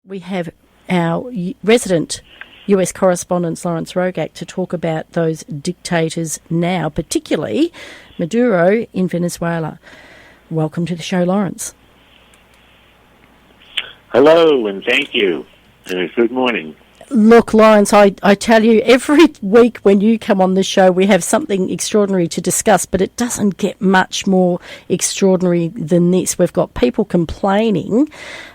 We have our resident US correspondent, Lawrence Rogak, to talk about those dictators now, particularly Maduro in Venezuela. Welcome to the show, Lawrence. Hello, and thank you. Good morning. Look, Lawrence, I tell you, every week when you come on the show, we have something extraordinary to discuss, but it doesn't get much more extraordinary than this. We've got people complaining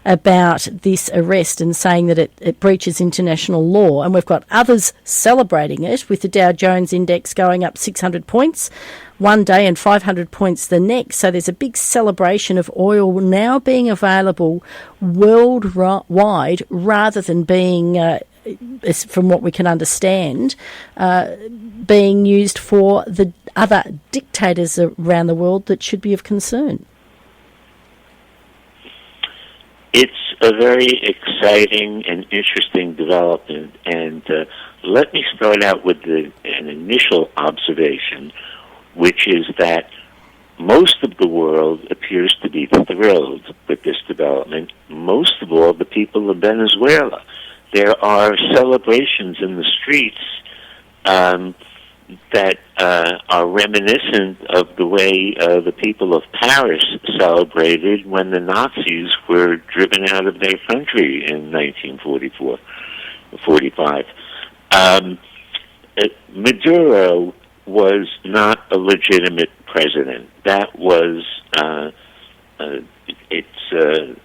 about this arrest and saying that it breaches international law, and we've got others celebrating it, with the Dow Jones index going up 600 points one day and 500 points the next. So there's a big celebration of oil now being available worldwide rather than being, from what we can understand, being used for the other dictators around the world that should be of concern. It's a very exciting and interesting development, and let me start out with an initial observation, which is that most of the world appears to be thrilled with this development, most of all the people of Venezuela. There are celebrations in the streets that are reminiscent of the way the people of Paris celebrated when the Nazis were driven out of their country in 1945. Maduro was not a legitimate president. That was, it's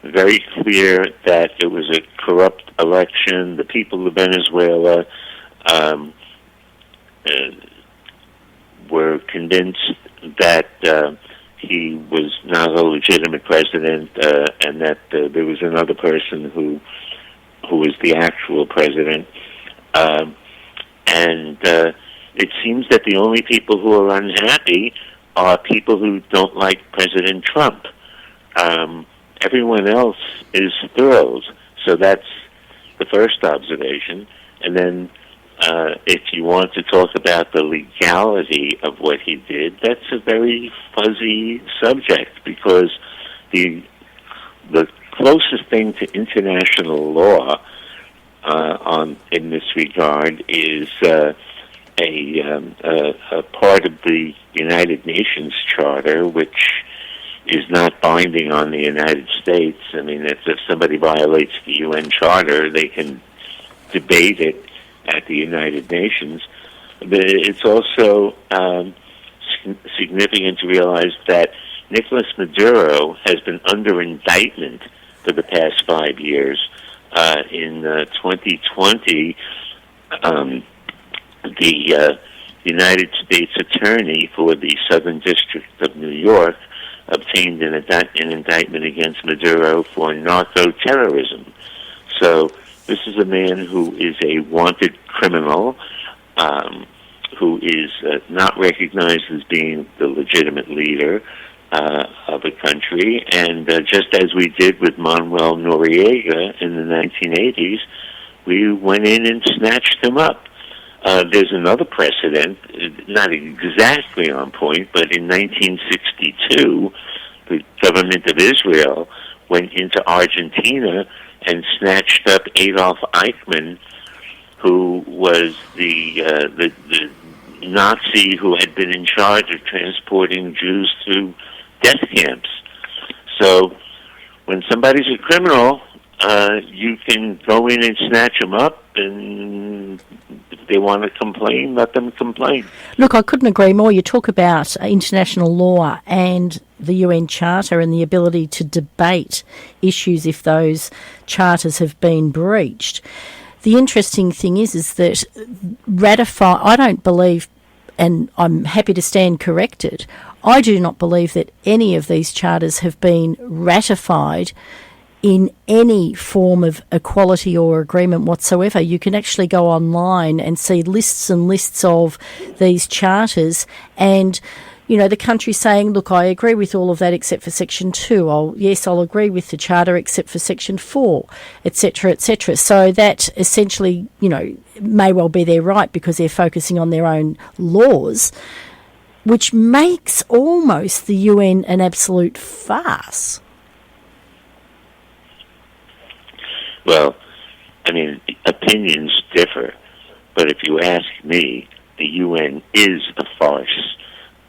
very clear that it was a corrupt election. The people of Venezuela were convinced that he was not a legitimate president, and that there was another person who was the actual president. It seems that the only people who are unhappy are people who don't like President Trump. Everyone else is thrilled. So that's the first observation. And then if you want to talk about the legality of what he did, that's a very fuzzy subject, because the closest thing to international law in this regard is a part of the United Nations Charter, which is not binding on the United States. I mean, if somebody violates the UN Charter, they can debate it at the United Nations. But it's also significant to realize that Nicolas Maduro has been under indictment for the past 5 years. In 2020, the United States Attorney for the Southern District of New York obtained an indictment against Maduro for narco-terrorism. So this is a man who is a wanted criminal, who is not recognized as being the legitimate leader of a country. And just as we did with Manuel Noriega in the 1980s, we went in and snatched him up. There's another precedent, not exactly on point, but in 1962, the government of Israel went into Argentina and snatched up Adolf Eichmann, who was the Nazi who had been in charge of transporting Jews to death camps. So when somebody's a criminal, you can go in and snatch them up, and if they want to complain, let them complain. Look, I couldn't agree more. You talk about international law and the UN Charter and the ability to debate issues if those charters have been breached. The interesting thing is that I don't believe, and I'm happy to stand corrected, I do not believe that any of these charters have been ratified in any form of equality or agreement whatsoever. You can actually go online and see lists and lists of these charters, and the country saying, look, I agree with all of that except for Section 2. I'll agree with the Charter except for Section 4, etc., etc. So that essentially, may well be their right because they're focusing on their own laws, which makes almost the UN an absolute farce. Well, I mean, opinions differ, but if you ask me, the UN is a farce.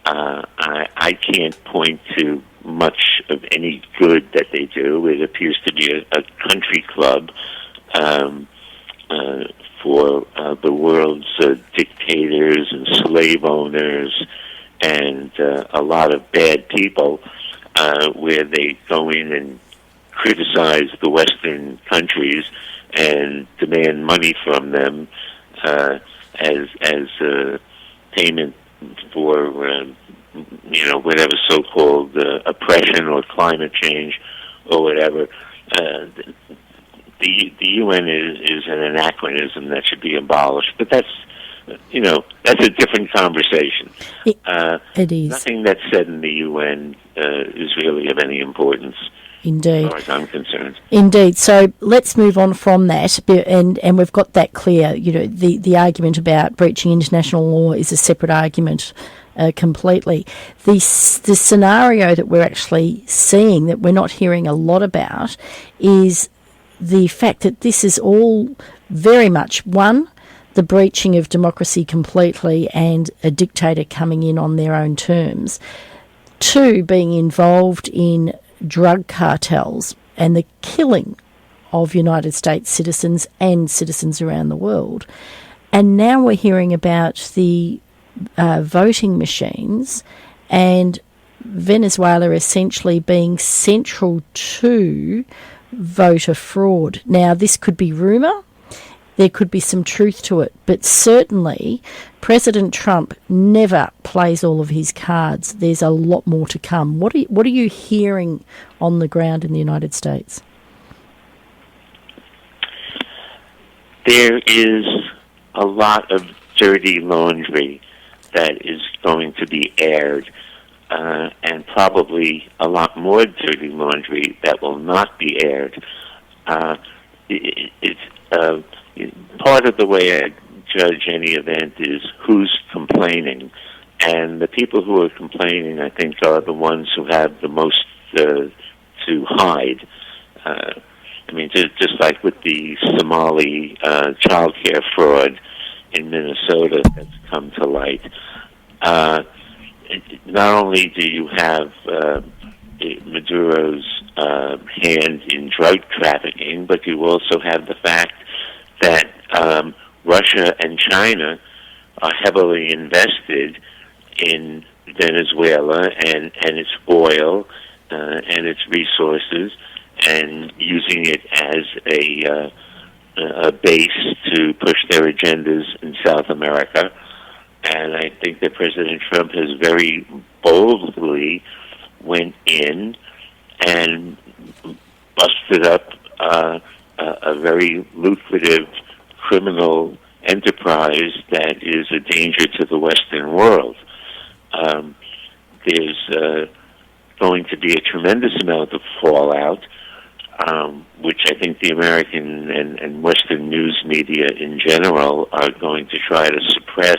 I can't point to much of any good that they do. It appears to be a country club for the world's dictators and slave owners and a lot of bad people, where they go in and criticize the Western countries and demand money from them as payment for whatever so-called oppression or climate change or whatever. The UN is an anachronism that should be abolished, but that's a different conversation. It is. Nothing that's said in the UN is really of any importance. Indeed. As far as I'm concerned. Indeed. So let's move on from that, and we've got that clear. The argument about breaching international law is a separate argument completely. The scenario that we're actually seeing, that we're not hearing a lot about, is the fact that this is all very much, one, the breaching of democracy completely and a dictator coming in on their own terms. Two, being involved in drug cartels and the killing of United States citizens and citizens around the world. And now we're hearing about the voting machines and Venezuela essentially being central to voter fraud. Now, this could be rumour. There could be some truth to it, but certainly President Trump never plays all of his cards. There's a lot more to come. What are you hearing on the ground in the United States? There is a lot of dirty laundry that is going to be aired, and probably a lot more dirty laundry that will not be aired. Part of the way I judge any event is who's complaining. And the people who are complaining, I think, are the ones who have the most to hide. Just like with the Somali child care fraud in Minnesota that's come to light. Not only do you have Maduro's hand in drug trafficking, but you also have the fact that Russia and China are heavily invested in Venezuela and its oil and its resources, and using it as a base to push their agendas in South America. And I think that President Trump has very boldly went in and busted up a very lucrative criminal enterprise that is a danger to the Western world. There's going to be a tremendous amount of fallout, which I think the American and Western news media in general are going to try to suppress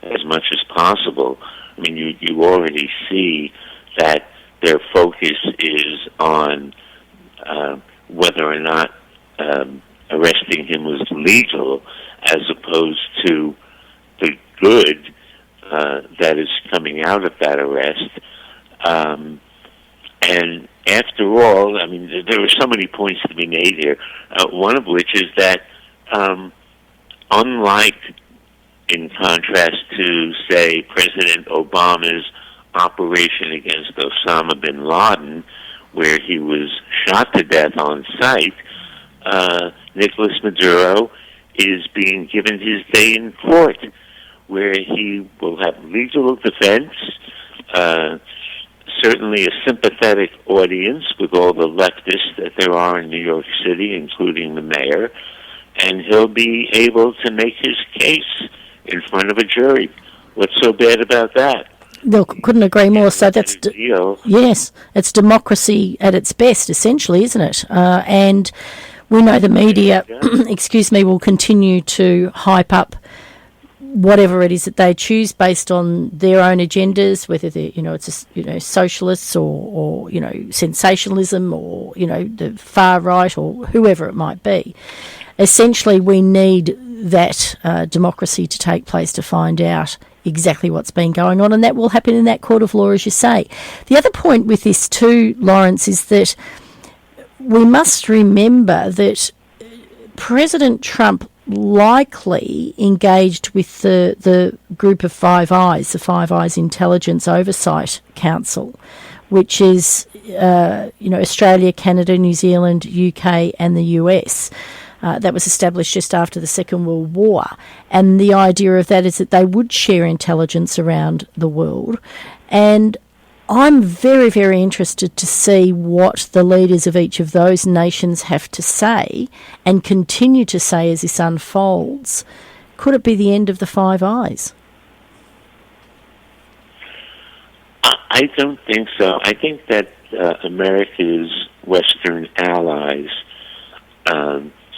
as much as possible. I mean, you already see that their focus is on whether or not arresting him was legal, as opposed to the good that is coming out of that arrest. And after all, I mean, there are so many points to be made here, one of which is that unlike, in contrast to, say, President Obama's operation against Osama bin Laden, where he was shot to death on sight, Nicolas Maduro is being given his day in court, where he will have legal defense, certainly a sympathetic audience with all the leftists that there are in New York City, including the mayor, and he'll be able to make his case in front of a jury. What's so bad about that? Look, couldn't agree more. So that's yes, it's democracy at its best, essentially, isn't it? And we know the media, excuse me, will continue to hype up whatever it is that they choose based on their own agendas, whether they're, it's socialists or sensationalism or, the far right or whoever it might be. Essentially, we need that democracy to take place to find out exactly what's been going on, and that will happen in that court of law, as you say. The other point with this too, Lawrence, is that we must remember that President Trump likely engaged with the group of Five Eyes, the Five Eyes Intelligence Oversight Council, which is Australia, Canada, New Zealand, UK and the US. That was established just after the Second World War. And the idea of that is that they would share intelligence around the world. And I'm very, very interested to see what the leaders of each of those nations have to say and continue to say as this unfolds. Could it be the end of the Five Eyes? I don't think so. I think that America's Western allies,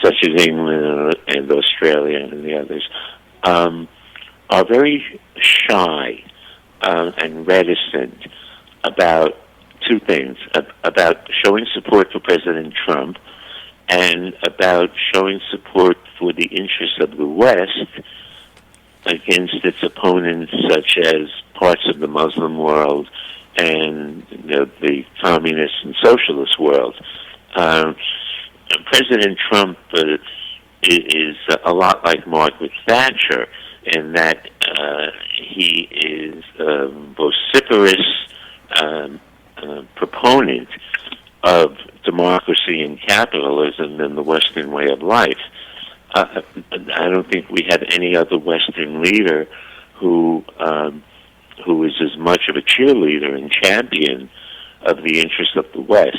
such as England and Australia and the others, are very shy and reticent about two things, about showing support for President Trump and about showing support for the interests of the West against its opponents, such as parts of the Muslim world and the communist and socialist world. President Trump is a lot like Margaret Thatcher in that he is a vociferous proponent of democracy and capitalism and the Western way of life. I don't think we have any other Western leader who is as much of a cheerleader and champion of the interests of the West,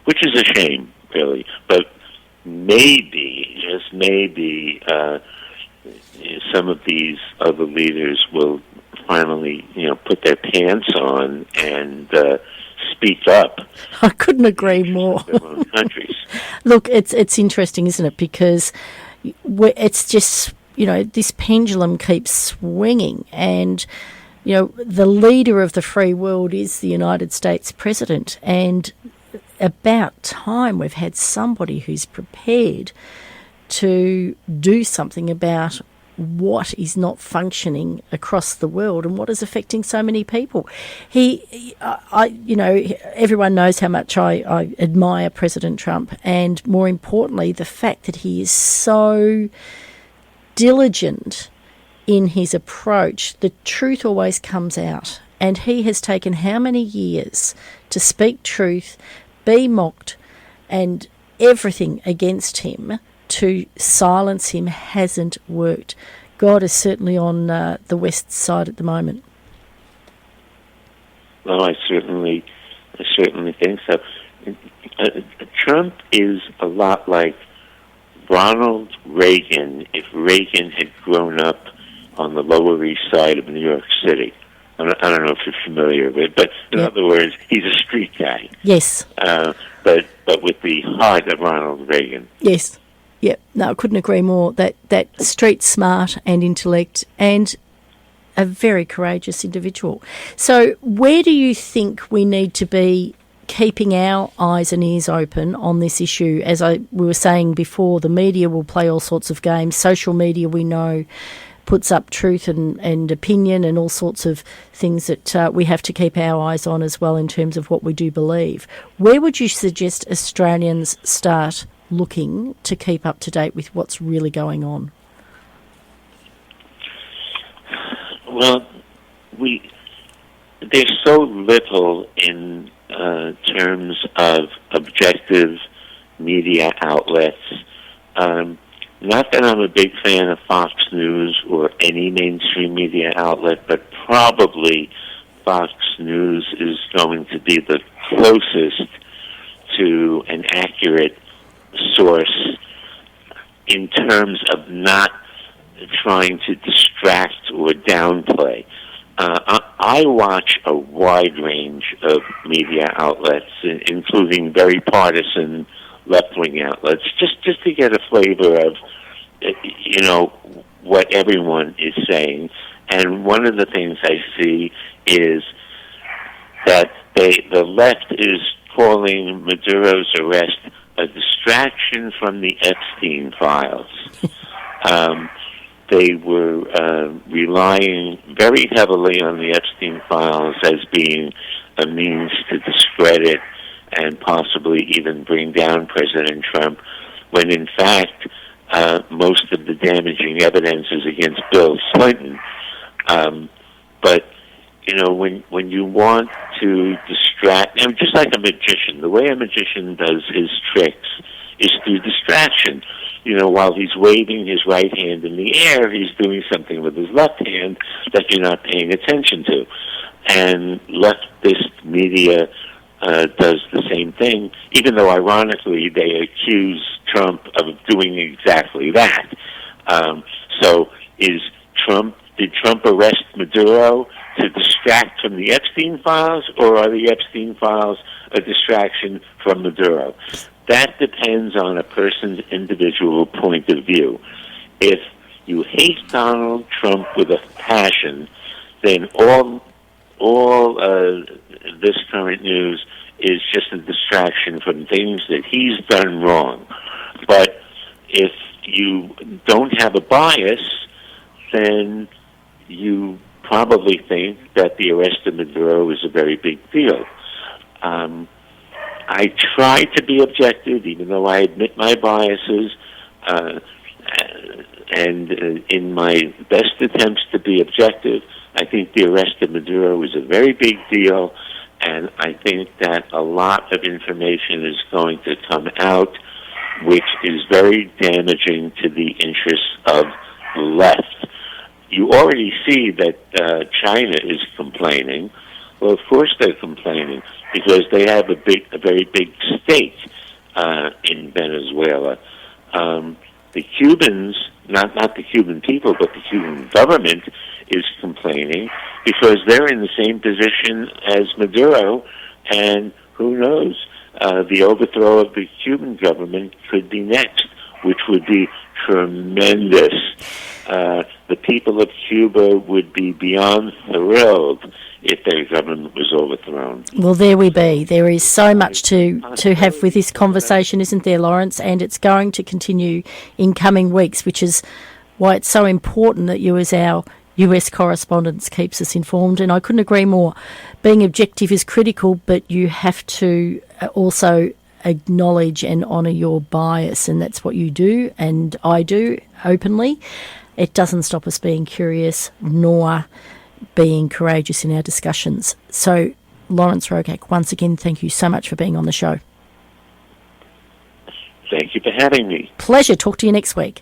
which is a shame, really. But maybe, just maybe, some of these other leaders will finally, put their pants on and speak up. I couldn't agree more. Their own countries. Look, it's interesting, isn't it? Because it's just, this pendulum keeps swinging, and the leader of the free world is the United States president, and about time we've had somebody who's prepared to do something about what is not functioning across the world and what is affecting so many people. Everyone knows how much I admire President Trump, and more importantly, the fact that he is so diligent in his approach. The truth always comes out, and he has taken how many years to speak truth, be mocked, and everything against him to silence him hasn't worked. God is certainly on the West side at the moment. Well, I certainly think so. Trump is a lot like Ronald Reagan if Reagan had grown up on the Lower East Side of New York City. I don't know if you're familiar with it, but in other words, he's a street guy. Yes. But with the heart of Ronald Reagan. Yes. Yeah. No, I couldn't agree more. That street smart and intellect and a very courageous individual. So where do you think we need to be keeping our eyes and ears open on this issue? As we were saying before, the media will play all sorts of games. Social media, we know, puts up truth and opinion and all sorts of things that we have to keep our eyes on as well in terms of what we do believe. Where would you suggest Australians start looking to keep up to date with what's really going on? Well, there's so little in terms of objective media outlets. Not that I'm a big fan of Fox News or any mainstream media outlet, but probably Fox News is going to be the closest to an accurate source in terms of not trying to distract or downplay. I watch a wide range of media outlets, including very partisan left-wing outlets, just to get a flavor of, what everyone is saying. And one of the things I see is that the left is calling Maduro's arrest a distraction from the Epstein files. They were relying very heavily on the Epstein files as being a means to discredit and possibly even bring down President Trump, when in fact most of the damaging evidence is against Bill Clinton. But you know, when you want to distract, and just like a magician, the way a magician does his tricks is through distraction. You know, while he's waving his right hand in the air, he's doing something with his left hand that you're not paying attention to. And leftist media does the same thing, even though ironically they accuse Trump of doing exactly that. So did Trump arrest Maduro to distract from the Epstein files, or are the Epstein files a distraction from Maduro? That depends on a person's individual point of view. If you hate Donald Trump with a passion, then all this current news is just a distraction from things that he's done wrong. But if you don't have a bias, then you probably think that the arrest of Maduro is a very big deal. I try to be objective, even though I admit my biases, and in my best attempts to be objective, I think the arrest of Maduro is a very big deal, and I think that a lot of information is going to come out which is very damaging to the interests of the left. You already see that China is complaining. Well, of course they're complaining because they have a very big stake in Venezuela. The Cubans, not the Cuban people, but the Cuban government is complaining because they're in the same position as Maduro, and who knows, the overthrow of the Cuban government could be next, which would be tremendous. The people of Cuba would be beyond thrilled if their government was overthrown. Well, there we be. There is so much to have with this conversation, isn't there, Lawrence? And it's going to continue in coming weeks, which is why it's so important that you, as our US correspondent, keeps us informed. And I couldn't agree more. Being objective is critical, but you have to also acknowledge and honour your bias, and that's what you do, and I do openly. It doesn't stop us being curious nor being courageous in our discussions. So, Lawrence Rogak, once again, thank you so much for being on the show. Thank you for having me. Pleasure. Talk to you next week.